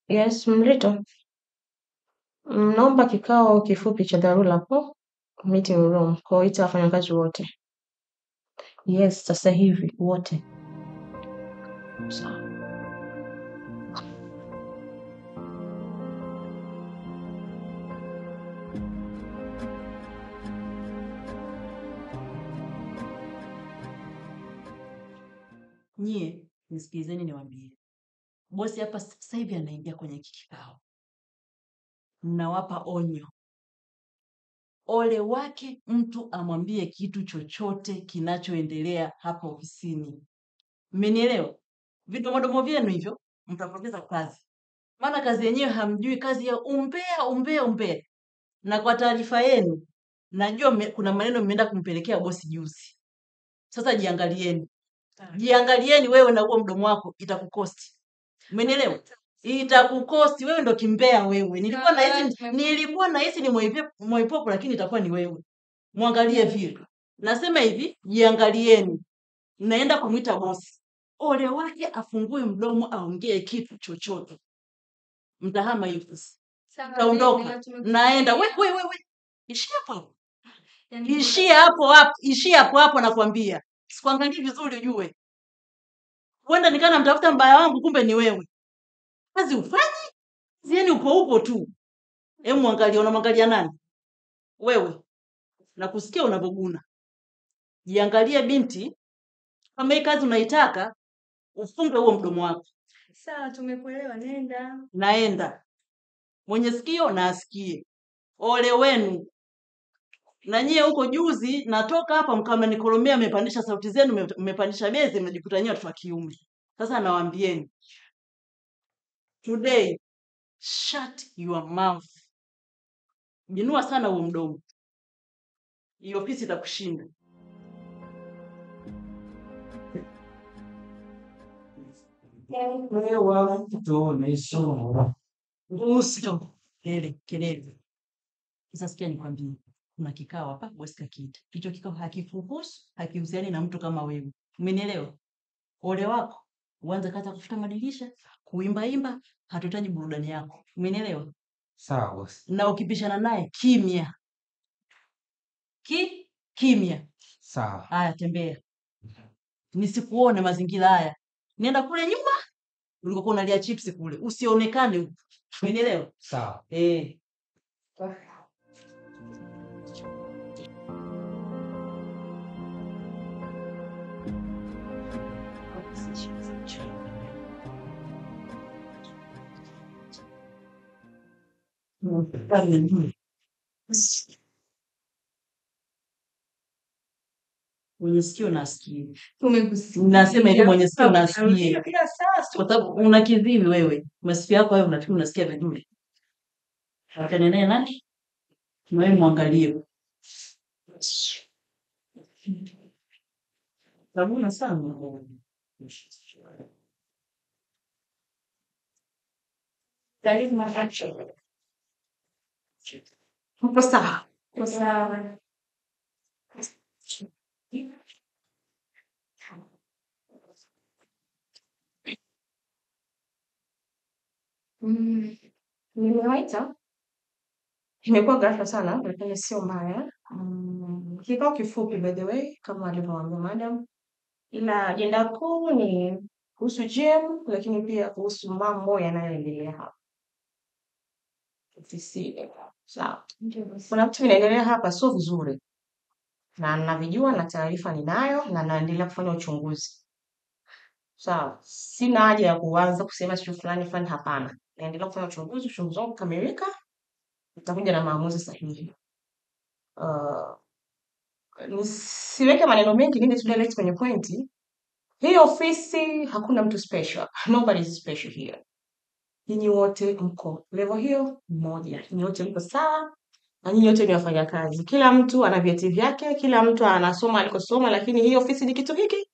Yes, Mrito. Naomba kikao kifupi cha dharura hapo meeting room kuwaita wafanyakazi wote. Yes, sasa hivi wote. Sawa. Nyie, nisikilizeni niwaambie. Bosi hapa sasa hivi anaingia kwenye kikao. Nawapa onyo. Ole wake mtu amwambie kitu chochote kinachoendelea hapa ofisini. Mmenielewa? Vidomodomo vyenu hivyo mtapoteza kazi. Maana kazi yenyewe hamjui, kazi ya umbea. Na kwa taarifa yenu, najua kuna maneno mmeenda kumpelekea bosi juzi. Sasa jiangalieni. Jiangalieni wewe na huo mdomo wako itakukosti. Umenielewa? Itakukosti, wewe ndo kimbea wewe. Nilikuwa nahisi ni Moipopo lakini itakuwa ni wewe. Muangalie vile. Nasema hivi, jiangalieni. Naenda kumuita bosi. Ole wake afungue mdomo aongee kitu chochote. Mtahama hiyo. Taondoka. Naenda we. Ishia hapo. Ishia hapo nakwambia. Sikuangalia vizuri ujue. Kwenda nikana mtafuta mbaya wangu kumbe ni wewe. Kazi ufanyi? Yaani upo tu. Hebu muangalie, unamwangalia nani? Wewe. Nakusikia unavoguna. Jiangalie binti, kama hii kazi unaitaka, ufunge huo mdomo wako. Sawa, tumekuelewa, nenda. Naenda. Mwenye sikio na asikie. Ole wenu. Na nyie huko juzi natoka hapa mkama nikolomea mmepandisha sauti zenu, mmepandisha bezi, mmejikuta nyewe watu wa kiume. Sasa nawaambieni. Today, shut your mouth. Jinua sana huo mdomo. Hiyo ofisi itakushinda. Usto. Kelele. Sasa sikia nikwambie. Kuna kikao hapa bosi kakiita. Hicho kikao hakifuhusu, hakihusiani na mtu kama wewe. Umenielewa? Ole wako. Uanze kata kufuta madirisha, kuimba, hatutaji burudani yako. Umenielewa? Sawa bosi. Na ukipishana naye kimya. Kimya. Sawa. Haya tembea. Nisikuone mazingira haya. Nenda kule nyuma. Ulikokuwa unalia chips kule. Usionekane. Umenielewa? Sawa. Mwenye sikio nasikie. Tumekusikia. Nasema hivi mwenye sikio nasikie. Kila saa Kwa sababu unakidhibi wewe. Masikio yako hayo unafikiri unasikia vizuri. Hatana naye nani? Wewe muangalie. Sabuna sana. Karibu makacho. Upo sawa? Kwa sawa. Nimewaita. Imekuwa ghafla sana lakini sio mbaya. Kikao kifupi by the way kama alivyowaambia madam. Ila ajenda kuu ni kuhusu gym lakini pia kuhusu mambo yanayoendelea hapa. Ofisi. Sawa. Kuna vitu vinaendelea hapa sio vizuri. Na ninavijua na taarifa ninayo na naendelea kufanya uchunguzi. Sawa. Sina haja ya kuanza kusema kitu fulani hapana. Naendelea kufanya uchunguzi wangu kamilika. Nitakuja na maamuzi sahihi. Nisiweke maneno mengi niende tu direct kwenye pointi. Hii ofisi hakuna mtu special. Nobody is special here. Nyinyi wote mko level hiyo moja. Nyinyi wote mko sawa. Na nyinyi wote ni wafanyakazi. Kila mtu ana vyeti vyake, kila mtu anasoma alikosoma, lakini hii ofisi ni kitu hiki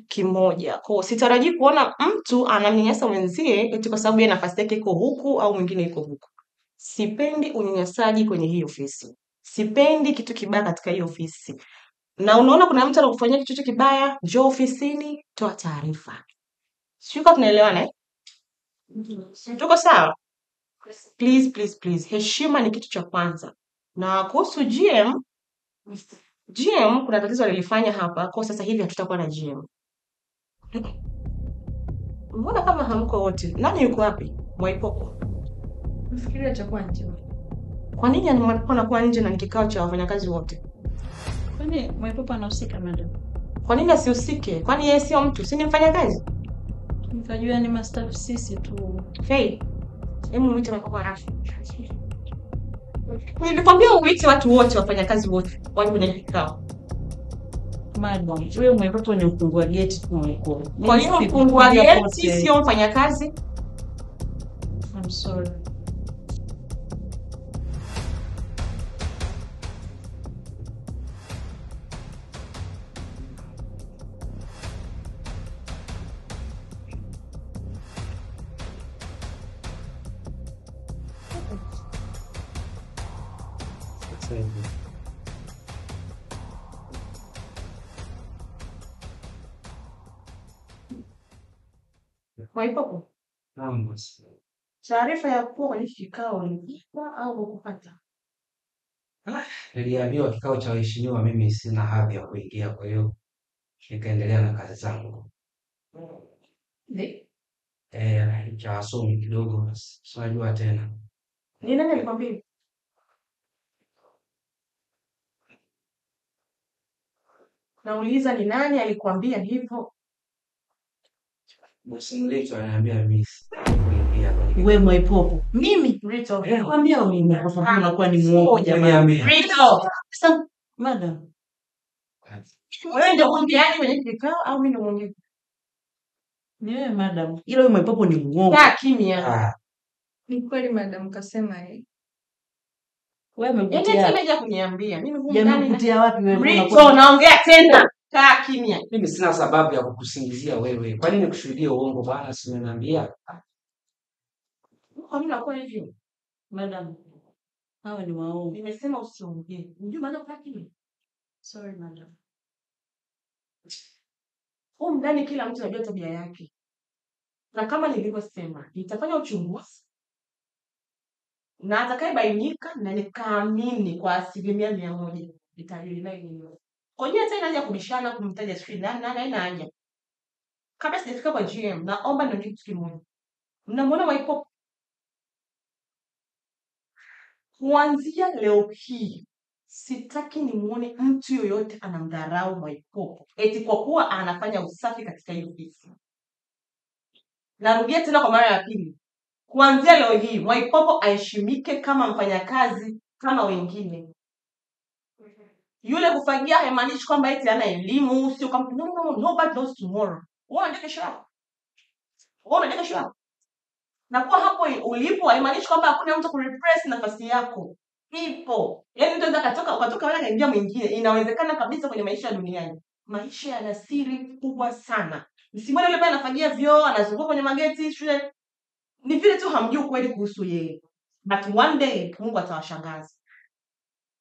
kimoja. Kwa sitarajii kuona mtu anamnyanyasa mwenzie eti kwa sababu yeye nafasi yake iko huku au mwingine iko huku. Sipendi unyanyasaji kwenye hii ofisi. Sipendi kitu kibaya katika hii ofisi. Na unaona kuna mtu anakufanyia kitu kibaya, njoo ofisini, toa taarifa. Sio kama tunaelewana eh? Tuko sawa? Please. Heshima ni kitu cha kwanza. Na kuhusu GM kuna tatizo lilifanya hapa, kwa sasa hivi hatutakuwa na GM. Mbona kama hamko wote? Nani yuko wapi? Mwaipopo. Nafikiria chakua nje. Kwa nini anakuwa nje na ni kikao cha wafanyakazi wote? Kwani Mwaipopo anahusika madam? Kwa nini asihusike? Kwani yeye sio mtu, si ni mfanyakazi? Nikajua ni mastaff sisi tu. Hey, hebu mwite Mwaipopo haraka. Nilikwambia uite watu wote, wafanyakazi wote waje kwenye kikao. Madam, wewe Mwaipopo ni mfungua geti tu mweko. Kwa hiyo mfungua geti sio mfanyakazi? I'm sorry. Mwaipopo, Naam boss. taarifa ya kuwa kwenye kikao ulipata au hukupata? Niliambiwa kikao cha waheshimiwa mimi sina hadhi ya kuingia, kwa hiyo nikaendelea na kazi zangu. Cha wasomi kidogo, unajua tena. Ni nani alikwambia? Nauliza ni nani alikwambia hivyo? Bosi mletu ananiambia mimi kuingia kwenye Wewe Mwaipopo. Mimi, Rito. Nakwambia mimi kwa sababu unakuwa ni muongo jamani. Rito. Sasa madam, Wewe ndio mwambiaji kwenye kikao au mimi ndio mwambiaji? ni wewe madam. Ila wewe Mwaipopo ni muongo. Kaa kimya. Ni kweli madam kasema yeye. Wewe Eti umekutia. semeja kuniambia. Mimi huko Jamii ndani. kutia wapi wewe? Rito, naongea tena. Kaa kimya. Mimi sina sababu ya kukusingizia wewe. Kwa nini kushuhudia uongo bwana? Si unaniambia? Kwa nini unakuwa hivyo? Madam, hawa ni waongo. Nimesema usiongee. Unajua maana kaa kimya. Sorry madam. Huko ndani kila mtu anajua tabia yake. Na kama nilivyosema, nitafanya uchunguzi. Na atakayebainika na nikaamini kwa 100% nitaendelea hivyo. Kwa hiyo tena haja kubishana kumtaja screen nani haina haja. Kabla sijafika kwa GM, naomba niongee kitu kimoja. Mnamwona Mwaipopo? Kuanzia leo hii sitaki nimuone mtu yoyote anamdharau Mwaipopo eti kwa kuwa anafanya usafi katika hiyo ofisi. Narudia tena kwa mara ya pili. Kuanzia leo hii Mwaipopo aheshimike kama mfanyakazi kama wengine. Yule kufagia haimaanishi kwamba eti ana elimu, sio kama no, nobody knows tomorrow. Wewe unataka kesho. Na kwa hapo ulipo haimaanishi kwamba hakuna mtu kurepress nafasi yako. Ipo. Yaani mtu anaweza ukatoka wala kaingia mwingine. Inawezekana kabisa kwenye maisha ya duniani. Maisha yana siri kubwa sana. Msimwone yule pale anafagia vyoo, anazunguka kwenye mageti shule. Ni vile tu hamjui kweli kuhusu yeye. But one day Mungu atawashangaza.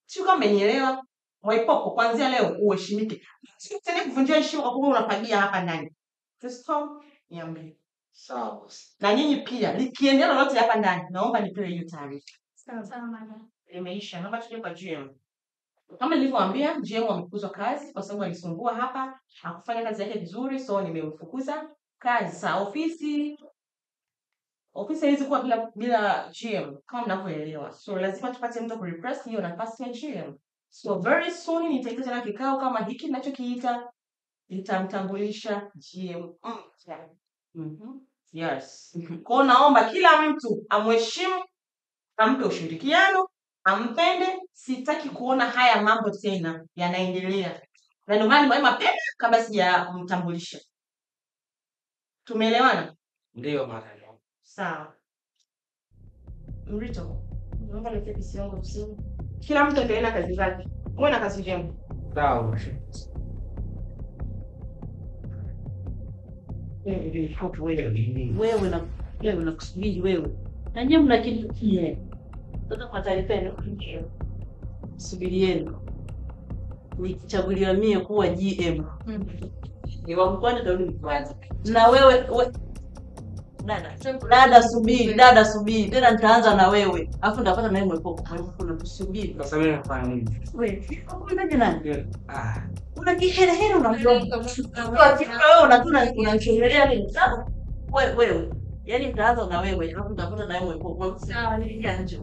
Sio kama mmenielewa? Mwaipopo kuanzia leo uheshimike. Sio tena kuvunjia heshima kwa kuwa unafagia hapa ndani. Kristo niambie. Sawa. Na nyinyi pia likiendelea lolote hapa ndani, naomba nipewe hiyo taarifa. Sawa madam. Imeisha. Naomba tuje kwa GM. Kama nilivyowaambia, GM amefukuzwa kazi kwa sababu alisumbua hapa, hakufanya kazi yake vizuri, so nimemfukuza kazi. Sasa ofisi haiwezi kuwa bila GM kama mnavyoelewa. So lazima tupate mtu kurepress hiyo nafasi ya GM. So very soon nitaita tena kikao kama hiki ninachokiita, nitamtambulisha GM. Yes. Kwa naomba kila mtu amheshimu, ampe ushirikiano, ampende. Sitaki kuona haya mambo tena yanaendelea. Na ndio maana nimewahi mapema kabla sijamtambulisha. Tumeelewana? Ndio madam. Sawa. Mrito, naomba nipe pisi yangu usini. Kila mtu endelee na kazi zake. Uwe na kazi njema. Sawa. Wewe na kusubiri wewe. Na nyinyi mna kitu kile. Sasa kwa taarifa yenu. Subirieni. Nikichaguliwa mie kuwa GM. Ni wa mkoani ndio kwanza. Na wewe Dada subiri, dada subiri. Tena nitaanza na wewe. Alafu nitapata na wewe mwepo. Unasubiri. Sasa mimi nafanya nini? Wewe, unaje nani? Ah, Una kiherehere unamjua. Wewe unachongelea nini? Sawa? Wewe. Yaani nitaanza na wewe, alafu nitapata na wewe mwepo. Sawa, Nilianza.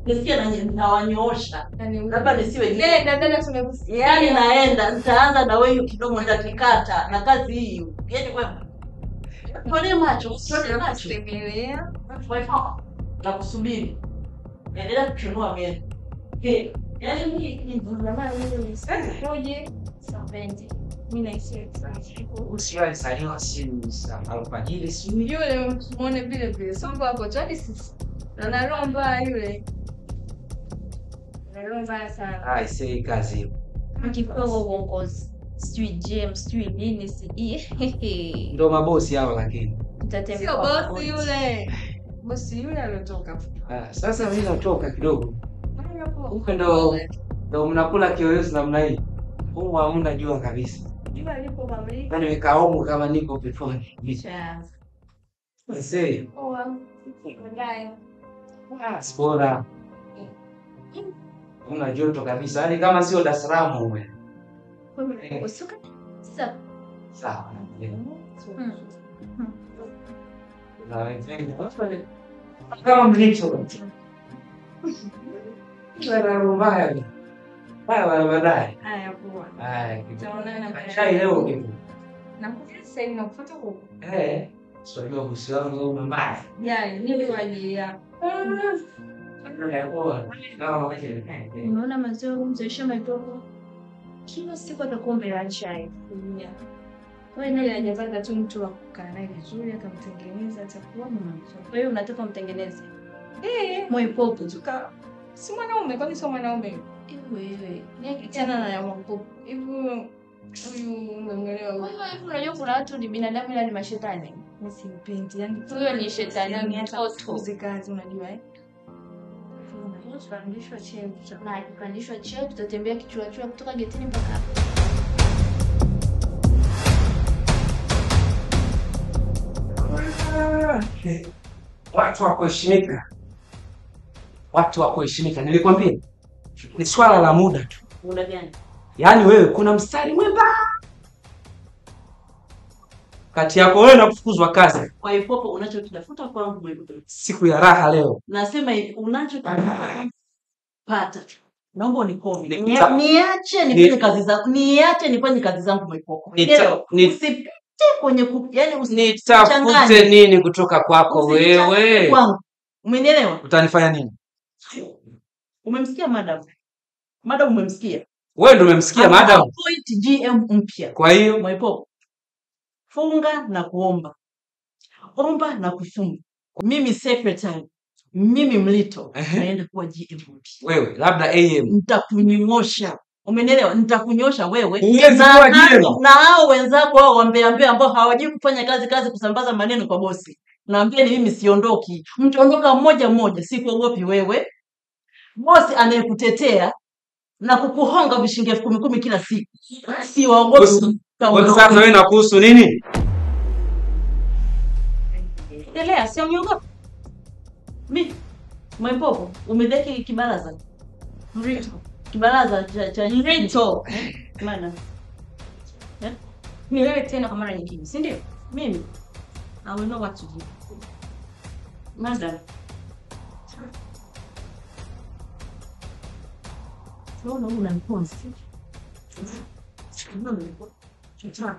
Nisikia na nawanyoosha. yani Labda nisiwe dada tumekusikia. yaani naenda nitaanza na wewe kidogo nitakikata na kazi hii. Yaani wewe. Tuone macho, tuone macho. Semelea. Wewe na kusubiri. Endelea kuchunua mimi. Yaani mimi Koje. Sapendi. Mimi naisi. usiwahi saliwa simu sana alfajiri simu. Yule muone vile vile. Songo hapo twadi sisi. Na romba yule. Na romba sana. Ah, sei kazi. Mkipewa uongozi. Sijui James, sijui nini sijui. Ndio mabosi hao lakini. Sio bosi yule. Bosi yule aliotoka. Ah, sasa mimi natoka kidogo. Huko ndo mnakula kiyoyozi namna hii. Huko hamna jua kabisa. Jua lipo mamlika. Yaani nimekaomu kama niko peponi. Sei. Poa. Baadaye. Ah, bora. Una joto kabisa. Yaani kama sio Dar es Salaam wewe. Usuka. Sasa. Sawa. Na wewe kama mlicho. Wala mbaya. Wala baadaye. Haya poa. Haya, Tutaonana baadaye. chai leo kitu. Nakuja sasa hivi nakufuata huko. Sio bosi wangu mbaya. Yaani ni kwa ajili yako. Unaona mazao mzesha maitoko. Kila siku atakuombea chai. Wewe ndiye hajapata tu mtu wa kukaa naye vizuri akamtengeneza atakuwa mwanzo. Kwa hiyo unataka umtengeneze. Mwipopo tuka. Si mwanaume kwani sio mwanaume? Wewe. Ni kijana na ya mwipopo. Hivyo huyu umeelewa? Wewe unajua kuna watu ni binadamu ila ni mashetani. Msimpendi. Yaani huyo ni shetani ni mtoto. Zikazi unajua Kupandishwa cheo, na kupandishwa cheo tutatembea kichwa kutoka getini mpaka hapo. Watu wa kuheshimika. Watu wa kuheshimika. Nilikwambia ni swala la muda tu. Muda gani? Yaani wewe kuna mstari mwembamba kati yako wewe na kufukuzwa kazi. Kwa hipopo unachokitafuta kwangu mwipopo. Siku ya raha leo. Nasema hivi unachokitafuta pata. Naomba unikome. Nita- Niache nifanye kazi zangu. Niache nifanye kazi zangu mwipopo. Usipite kwenye yaani Nitafute nini kutoka kwako wewe? Kwangu. Umenielewa? Utanifanya nini? Umemsikia madam? Madam umemsikia? Wewe ndio umemsikia madam. Point GM mpya. Kwa hiyo Mwipopo. Funga na kuomba. Omba na kufunga. Mimi secretary. Mimi Mlito. Naenda kuwa GM mpya. wewe labda AM. Nitakunyosha. Umenielewa? Nitakunyosha wewe. Huwezi kuwa GM. Na hao wenzako hao waambie ambao hawajui kufanya kazi kusambaza maneno kwa bosi. Naambieni mimi siondoki. Mtaondoka mmoja, sikuogopi wewe. Bosi anayekutetea na kukuhonga vishinge 10,000 kila siku. Si waogopi. Wewe sasa wewe nakuhusu nini? Endelea, sio miogopi. Mimi Mwipopo, umedeki kibaraza. Mrito. Kibaraza cha Mrito. Maana. Nielewe tena kwa mara nyingine, si ndio? Mimi I will know what to do. madam. Una mponzi. Chochote.